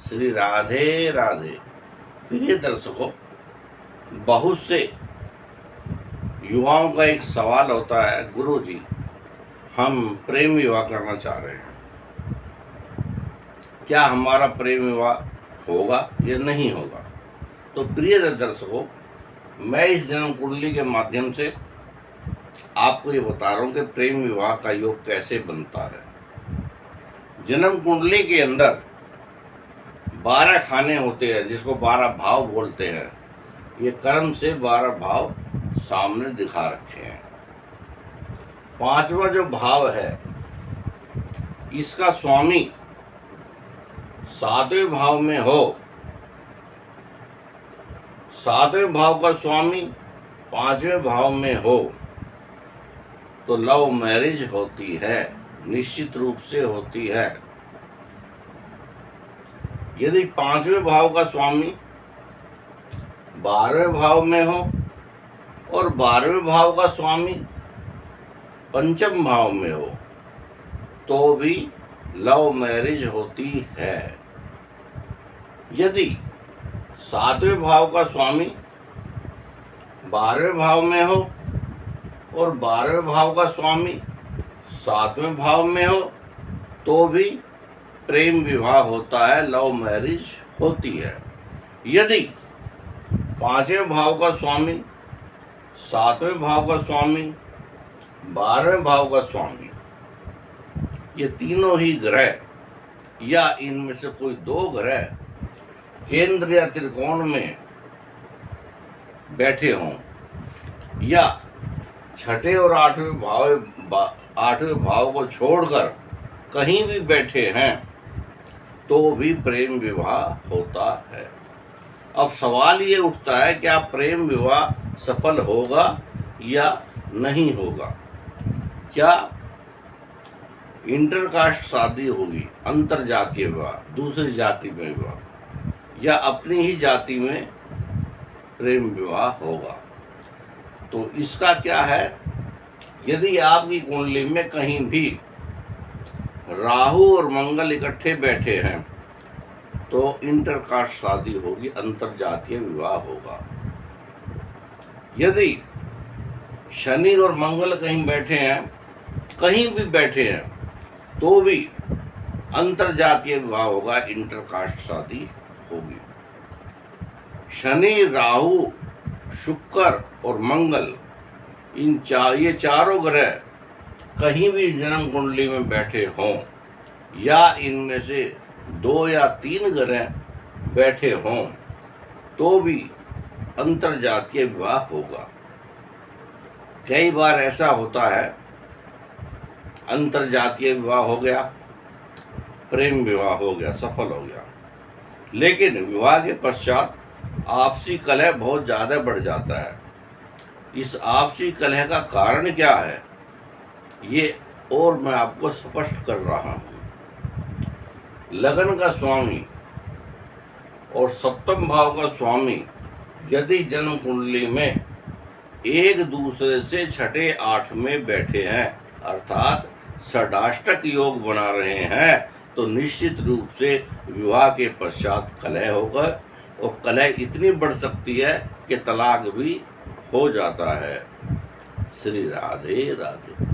श्री राधे राधे। प्रिय दर्शकों, बहुत से युवाओं का एक सवाल होता है, गुरुजी हम प्रेम विवाह करना चाह रहे हैं, क्या हमारा प्रेम विवाह होगा या नहीं होगा। तो प्रिय दर्शकों, मैं इस जन्म कुंडली के माध्यम से आपको ये बता रहा हूँ कि प्रेम विवाह का योग कैसे बनता है। जन्म कुंडली के अंदर 12 खाने होते हैं, जिसको 12 भाव बोलते हैं। ये कर्म से 12 भाव सामने दिखा रखे हैं। 5वां जो भाव है, इसका स्वामी 7वें भाव में हो, 7वें भाव का स्वामी 5वें भाव में हो तो लव मैरिज होती है, निश्चित रूप से होती है। यदि 5वें भाव का स्वामी 12वें भाव में हो और 12वें भाव का स्वामी 5म भाव में हो तो भी लव मैरिज होती है। यदि 7वें भाव का स्वामी 12वें भाव में हो और 12वें भाव का स्वामी 7वें भाव में हो तो भी प्रेम विवाह होता है, लव मैरिज होती है। यदि 5वें भाव का स्वामी, 7वें भाव का स्वामी, 12वें भाव का स्वामी, ये तीनों ही ग्रह या इनमें से कोई 2 ग्रह केंद्र या त्रिकोण में बैठे हों या 6ठे और 8वें भाव को छोड़कर कहीं भी बैठे हैं तो भी प्रेम विवाह होता है। अब सवाल ये उठता है, क्या प्रेम विवाह सफल होगा या नहीं होगा। क्या इंटरकास्ट शादी होगी, अंतर जातीय विवाह, दूसरी जाति में विवाह, या अपनी ही जाति में प्रेम विवाह होगा। तो इसका क्या है, यदि आपकी कुंडली में कहीं भी राहु और मंगल इकट्ठे बैठे हैं तो इंटरकास्ट शादी होगी, अंतर जातीय विवाह होगा। यदि शनि और मंगल कहीं बैठे हैं, कहीं भी बैठे हैं तो भी अंतर जातीय विवाह होगा, इंटरकास्ट शादी होगी। शनि, राहु, शुक्र और मंगल, ये चारों ग्रह कहीं भी जन्म कुंडली में बैठे हों या इनमें से 2 या 3 ग्रह बैठे हों तो भी अंतर जातीय विवाह होगा। कई बार ऐसा होता है, अंतर जातीय विवाह हो गया, प्रेम विवाह हो गया, सफल हो गया, लेकिन विवाह के पश्चात आपसी कलह बहुत ज़्यादा बढ़ जाता है। इस आपसी कलह का कारण क्या है, ये और मैं आपको स्पष्ट कर रहा हूँ। लगन का स्वामी और 7म भाव का स्वामी यदि जन्म कुंडली में एक दूसरे से 6ठे 8 में बैठे हैं, अर्थात षडाष्टक योग बना रहे हैं, तो निश्चित रूप से विवाह के पश्चात कलह होगा और कलह इतनी बढ़ सकती है कि तलाक भी हो जाता है। श्री राधे राधे।